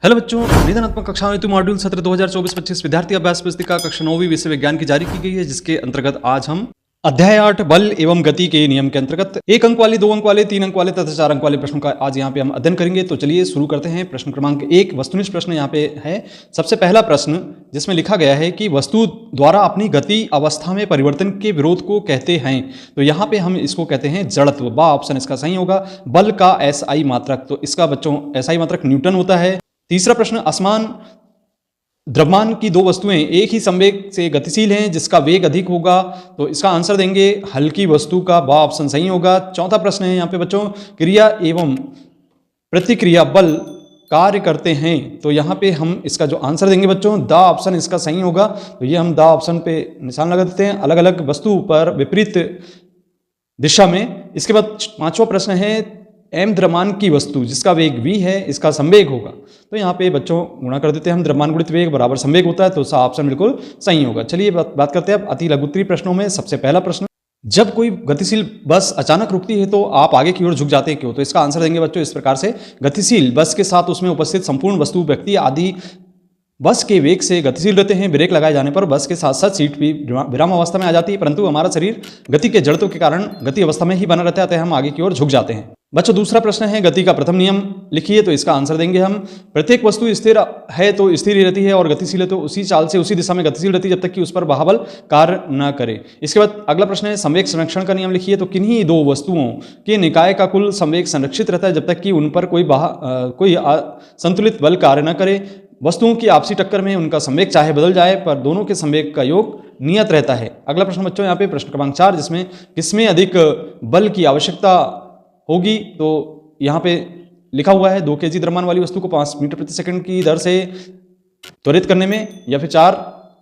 Hello बच्चों, निदानात्मक कक्षा हेतु मॉड्यूल सत्र 2024-25 विद्यार्थी अभ्यास पुस्तिका कक्षा 9वीं विषय विज्ञान की जारी की गई है, जिसके अंतर्गत आज हम अध्याय 8 बल एवं गति के नियम के अंतर्गत 1 अंक वाले, 2 अंक वाले, 3 अंक वाले तथा 4 अंक वाले प्रश्नों का आज यहाँ पे हम अध्ययन करेंगे। तो चलिए शुरू करते हैं। प्रश्न क्रमांक 1 वस्तुनिष्ठ प्रश्न यहाँ पे है। सबसे पहला प्रश्न जिसमें लिखा गया है कि वस्तु द्वारा अपनी गति अवस्था में परिवर्तन के विरोध को कहते हैं। तो यहाँ पे हम इसको कहते हैं जड़त्व। बा ऑप्शन इसका सही होगा। बल का एसआई मात्रक, तो इसका बच्चों एसआई मात्रक न्यूटन होता है। तीसरा प्रश्न, असमान द्रव्यमान की दो वस्तुएं एक ही संवेग से गतिशील हैं जिसका वेग अधिक होगा, तो इसका आंसर देंगे हल्की वस्तु का। बा ऑप्शन सही होगा। चौथा प्रश्न है यहाँ पे बच्चों, क्रिया एवं प्रतिक्रिया बल कार्य करते हैं, तो यहाँ पे हम इसका जो आंसर देंगे बच्चों दा ऑप्शन इसका सही होगा। तो ये हम दा ऑप्शन पे निशान लगा देते हैं, अलग अलग वस्तु पर विपरीत दिशा में। इसके बाद पांचवा प्रश्न है, एम द्रव्यमान की वस्तु जिसका वेग v है, इसका संवेग होगा। तो यहाँ पे बच्चों गुणा कर देते हैं हम, द्रव्यमान गुणित वेग बराबर संवेग होता है, तो सा ऑप्शन बिल्कुल सही होगा। चलिए बात करते हैं अब अति लघुत्तरीय प्रश्नों में। सबसे पहला प्रश्न, जब कोई गतिशील बस अचानक रुकती है तो आप आगे की ओर झुक जाते हैं, क्यों? तो इसका आंसर देंगे बच्चों इस प्रकार से, गतिशील बस के साथ उसमें उपस्थित संपूर्ण वस्तु, व्यक्ति आदि बस के वेग से गतिशील रहते हैं। ब्रेक लगाए जाने पर बस के साथ साथ सीट भी विराम अवस्था में आ जाती है, परंतु हमारा शरीर गति के जड़त्व के कारण गति अवस्था में ही बना रहता है, अतः हम आगे की ओर झुक जाते हैं। बच्चों दूसरा प्रश्न है, गति का प्रथम नियम लिखिए। तो इसका आंसर देंगे हम, प्रत्येक वस्तु स्थिर है तो स्थिर ही रहती है और गतिशील है तो उसी चाल से उसी दिशा में गतिशील रहती है जब तक कि उस पर बाह्य कार्य न करे। इसके बाद अगला प्रश्न है, संवेग संरक्षण का नियम लिखिए। तो किन्हीं दो वस्तुओं के निकाय का कुल संवेग संरक्षित रहता है जब तक कि उन पर कोई संतुलित बल कार्य न करे। वस्तुओं की आपसी टक्कर में उनका संवेग चाहे बदल जाए पर दोनों के संवेग का योग नियत रहता है। अगला प्रश्न बच्चों यहाँ पे प्रश्न क्रमांक 4, जिसमें किसमें अधिक बल की आवश्यकता होगी। तो यहाँ पे लिखा हुआ है 2 kg द्रव्यमान वाली वस्तु को 5 मीटर प्रति सेकंड की दर से त्वरित करने में, या फिर 4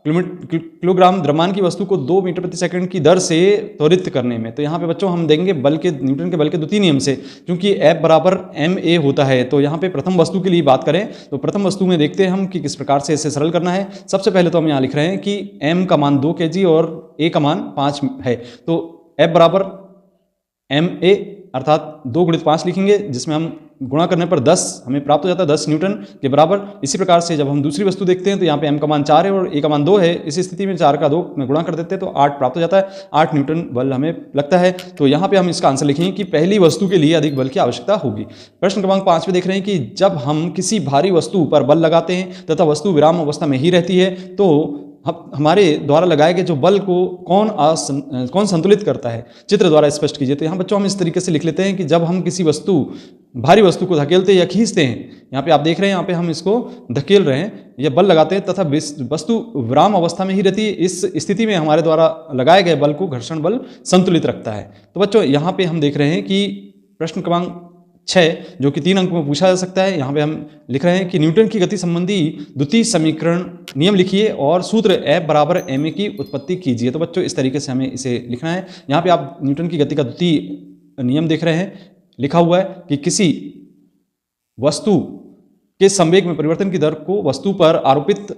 किलोग्राम द्रव्यमान की वस्तु को 2 मीटर प्रति सेकंड की दर से त्वरित करने में। तो यहाँ पे बच्चों हम देंगे बल के, न्यूटन के बल के द्वितीय नियम से, क्योंकि F बराबर ma होता है। तो यहाँ पे प्रथम वस्तु के लिए बात करें तो प्रथम वस्तु में देखते हैं हम कि किस प्रकार से इसे सरल करना है। सबसे पहले तो हम यहाँ लिख रहे हैं कि m का मान 2 kg और a का मान 5 है, तो F बराबर ma अर्थात 2 × 5 लिखेंगे, जिसमें हम गुणा करने पर 10 हमें प्राप्त हो जाता है, 10 न्यूटन के बराबर। इसी प्रकार से जब हम दूसरी वस्तु देखते हैं तो यहाँ पे m का मान 4 है और a का मान 2 है, इस स्थिति में 4 का 2 में गुणा कर देते हैं तो 8 प्राप्त हो जाता है, 8 न्यूटन बल हमें लगता है। तो यहाँ पे हम इसका आंसर लिखेंगे कि पहली वस्तु के लिए अधिक बल की आवश्यकता होगी। प्रश्न क्रमांक 5 में देख रहे हैं कि जब हम किसी भारी वस्तु पर बल लगाते हैं तथा वस्तु विराम अवस्था में ही रहती है, तो हमारे द्वारा लगाए गए जो बल को कौन संतुलित करता है, चित्र द्वारा स्पष्ट कीजिए। तो यहाँ बच्चों हम इस तरीके से लिख लेते हैं कि जब हम किसी भारी वस्तु को धकेलते या खींचते हैं, यहाँ पे आप देख रहे हैं यहाँ पे हम इसको धकेल रहे हैं या बल लगाते हैं तथा वस्तु विराम अवस्था में ही रहती है, इस स्थिति में हमारे द्वारा लगाए गए बल को घर्षण बल संतुलित रखता है। तो बच्चों यहाँ पे हम देख रहे हैं कि प्रश्न क्रमांक 6 जो कि 3 अंक में पूछा जा सकता है, यहाँ पे हम लिख रहे हैं कि न्यूटन की गति संबंधी द्वितीय समीकरण नियम लिखिए और सूत्र F बराबर ma की उत्पत्ति कीजिए। तो बच्चों इस तरीके से हमें इसे लिखना है। यहाँ पे आप न्यूटन की गति का द्वितीय नियम देख रहे हैं, लिखा हुआ है कि किसी वस्तु के संवेग में परिवर्तन की दर को वस्तु पर आरोपित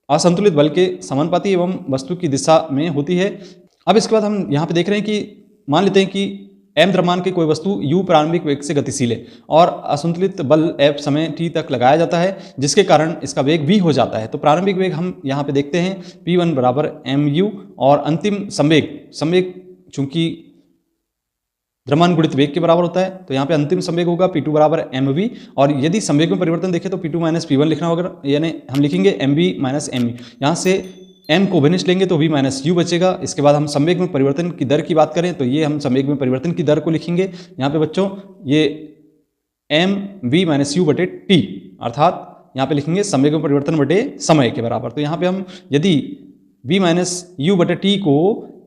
असंतुलित बल के समानुपाती एवं वस्तु की दिशा में होती है। अब इसके बाद हम यहाँ पे देख रहे हैं कि मान लेते हैं कि m द्रव्यमान की कोई वस्तु u प्रारंभिक वेग से गतिशील है और असंतुलित बल F समय t तक लगाया जाता है, जिसके कारण इसका वेग v हो जाता है। तो प्रारंभिक वेग हम यहाँ पे देखते हैं p1 बराबर mu और अंतिम संवेग चूंकि द्रव्यमान गुणित वेग के बराबर होता है, तो यहाँ पे अंतिम संवेग होगा p2 बराबर mv। और यदि संवेग में परिवर्तन देखें तो p2 माइनस p1 लिखना होगा, यानी हम लिखेंगे mv माइनस me। यहाँ से m को भिन्न लेंगे तो v माइनस u बचेगा। इसके बाद हम संवेग में परिवर्तन की दर की बात करें तो ये हम संवेग में परिवर्तन की दर को लिखेंगे यहाँ पे बच्चों, ये m v माइनस u बटे t, अर्थात यहाँ पे लिखेंगे संवेग में परिवर्तन बटे समय के बराबर। तो यहाँ पे हम यदि v माइनस u बटे t को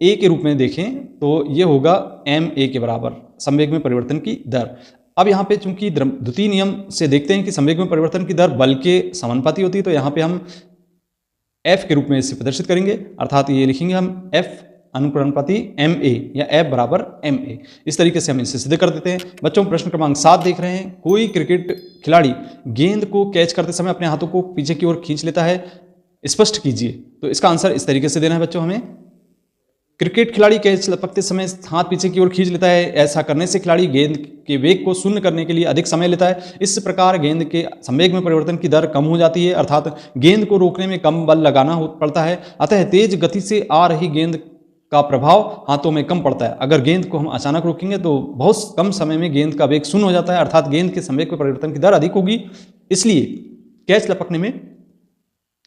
a के रूप में देखें तो ये होगा ma के बराबर संवेग में परिवर्तन की दर। अब यहाँ पे चूंकि द्वितीय नियम से देखते हैं कि संवेग में परिवर्तन की दर बल के समानुपाती होती है, तो यहाँ पे हम F के रूप में इसे प्रदर्शित करेंगे, अर्थात ये लिखेंगे हम F अनुपाती ma या F बराबर ma। इस तरीके से हम इसे सिद्ध कर देते हैं। बच्चों प्रश्न क्रमांक 7 देख रहे हैं, कोई क्रिकेट खिलाड़ी गेंद को कैच करते समय अपने हाथों को पीछे की ओर खींच लेता है, स्पष्ट कीजिए। तो इसका आंसर इस तरीके से देना है बच्चों हमें, क्रिकेट खिलाड़ी कैच लपकते समय हाथ पीछे की ओर खींच लेता है। ऐसा करने से खिलाड़ी गेंद के वेग को शून्य करने के लिए अधिक समय लेता है। इस प्रकार गेंद के संवेग में परिवर्तन की दर कम हो जाती है, अर्थात गेंद को रोकने में कम बल लगाना पड़ता है। अतः तेज गति से आ रही गेंद का प्रभाव हाथों में कम पड़ता है। अगर गेंद को हम अचानक रोकेंगे तो बहुत कम समय में गेंद का वेग शून्य हो जाता है, अर्थात गेंद के संवेग में परिवर्तन की दर अधिक होगी। इसलिए कैच लपकने में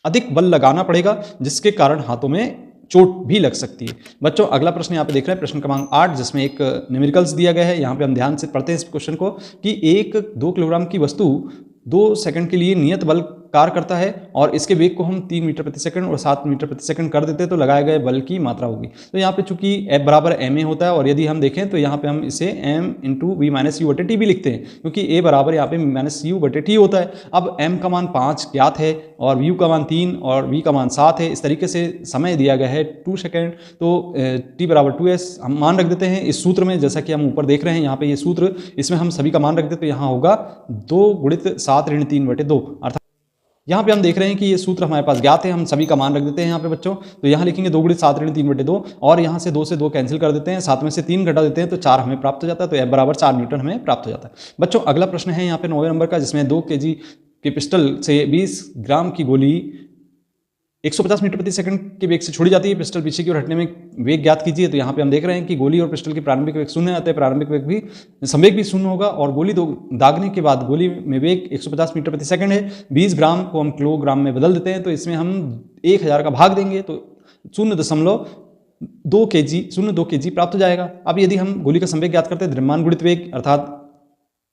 अधिक बल लगाना पड़ेगा, जिसके कारण हाथों में चोट भी लग सकती है। बच्चों अगला प्रश्न यहाँ पे देख रहे हैं, प्रश्न क्रमांक 8, जिसमें एक न्यूमेरिकल्स दिया गया है। यहाँ पे हम ध्यान से पढ़ते हैं इस क्वेश्चन को कि एक 2 किलोग्राम की वस्तु 2 सेकंड के लिए नियत बल कार्य करता है और इसके वेग को हम 3 मीटर प्रति सेकंड और 7 मीटर प्रति सेकंड कर देते हैं तो लगाए गए बल की मात्रा होगी। तो यहाँ पे चूंकि F बराबर ma होता है और यदि हम देखें तो यहाँ पे हम इसे m into v minus u बटे टी भी लिखते हैं, क्योंकि a बराबर यहाँ पे माइनस यू बटे टी होता है। अब m का मान 5 ज्ञात है और u का मान 3 और v का मान 7 है। इस तरीके से समय दिया गया है 2 सेकेंड, तो t बराबर 2s हम मान रख देते हैं इस सूत्र में, जैसा कि हम ऊपर देख रहे हैं यहाँ पे ये सूत्र, इसमें हम सभी का मान रख देते तो यहाँ होगा 2 गुणित 7 ऋण 3 बटे 2, अर्थात यहाँ पे हम देख रहे हैं कि ये सूत्र हमारे पास ज्ञात है, हम सभी का मान रख देते हैं यहाँ पे बच्चों। तो यहाँ लिखेंगे 2 गुणित 7 ऋण 3 बटे 2 और यहाँ से 2 से 2 कैंसिल कर देते हैं, 7 में से 3 घटा देते हैं तो 4 हमें प्राप्त हो जाता है। तो F बराबर 4 न्यूटन हमें प्राप्त हो जाता है। बच्चों अगला प्रश्न है यहाँ पे 9वें नंबर का, जिसमें 2 kg के पिस्टल से 20 ग्राम की गोली 150 मीटर प्रति सेकंड के वेग से छोड़ी जाती है। पिस्टल पीछे की ओर हटने में वेग ज्ञात कीजिए। तो यहाँ पे हम देख रहे हैं कि गोली और पिस्टल की प्रारंभिक वेग शून्य आते हैं, प्रारंभिक वेग भी संवेग भी शून्य होगा और गोली दागने के बाद गोली में वेग 150 मीटर प्रति सेकंड है। 20 ग्राम को हम किलोग्राम में बदल देते हैं तो इसमें हम 1000 का भाग देंगे तो 0.2 kg प्राप्त हो जाएगा। अब यदि हम गोली का संवेग ज्ञात करते हैं, द्रव्यमान गुणित वेग अर्थात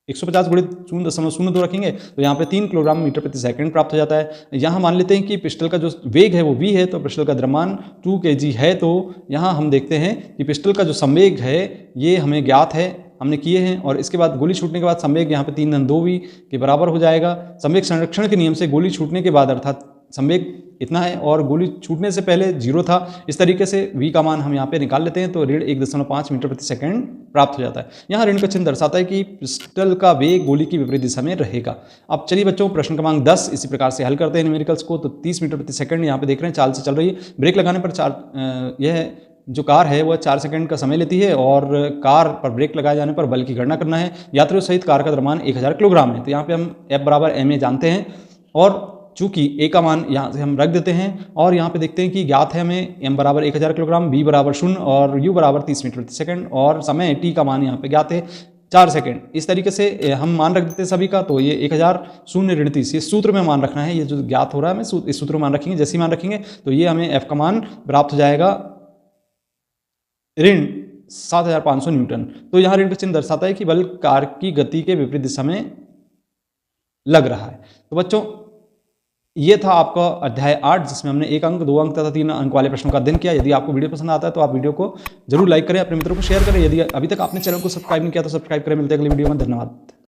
150 गुणित 0.02 रखेंगे तो यहाँ पे 3 किलोग्राम मीटर प्रति सेकंड प्राप्त हो जाता है। यहाँ मान लेते हैं कि पिस्टल का जो वेग है वो v है, तो पिस्टल का द्रव्यमान 2 kg है। तो यहाँ हम देखते हैं कि पिस्टल का जो संवेग है ये हमें ज्ञात है, हमने किए हैं, और इसके बाद गोली छूटने के बाद संवेग यहाँ पे 3-2v के बराबर हो जाएगा। संवेग संरक्षण के नियम से गोली छूटने के बाद अर्थात संवेग इतना है और गोली छूटने से पहले 0 था, इस तरीके से v का मान हम यहाँ पे निकाल लेते हैं तो ऋण 1.5 मीटर प्रति सेकंड प्राप्त हो जाता है। यहाँ ऋण का चिन्ह दर्शाता है कि पिस्टल का वेग गोली की विपरीत दिशा में रहेगा। अब चलिए बच्चों प्रश्न क्रमांक 10 इसी प्रकार से हल करते हैं न्यूमेरिकल्स को। तो 30 मीटर प्रति सेकंड यहाँ पे देख रहे हैं चाल से चल रही है, ब्रेक लगाने पर यह जो कार है वह 4 सेकंड का समय लेती है और कार पर ब्रेक लगाए जाने पर बल की गणना करना है। यात्रियों सहित कार का द्रव्यमान 1000 किलोग्राम है। तो यहाँ पे हम F बराबर ma जानते हैं और चूंकि a का मान यहाँ से हम रख देते हैं और यहाँ पे देखते हैं कि ज्ञात है हमें m बराबर 1000 किलोग्राम, b बराबर 0 और u बराबर 30 मीटर प्रति सेकंड और समय t का मान यहाँ पे ज्ञात है 4 सेकंड। इस तरीके से हम मान रख देते हैं सभी का। तो ये 1000 0 ऋण 30 ये सूत्र में मान रखना है, ये जो ज्ञात हो रहा है हमें इस सूत्र में मान रखेंगे। जैसे ही मान रखेंगे तो ये हमें f का मान प्राप्त हो जाएगा ऋण 7500 न्यूटन। तो यहाँ ऋण का चिन्ह दर्शाता है कि बल कार की गति के विपरीत दिशा में लग रहा है। तो बच्चों ये था आपका अध्याय 8, जिसमें हमने 1 अंक, 2 अंक तथा 3 अंक वाले प्रश्नों का अध्ययन किया। यदि आपको वीडियो पसंद आता है तो आप वीडियो को जरूर लाइक करें, अपने मित्रों को शेयर करें। यदि अभी तक आपने चैनल को सब्सक्राइब नहीं किया तो सब्सक्राइब करें। मिलते हैं अगली वीडियो में, धन्यवाद।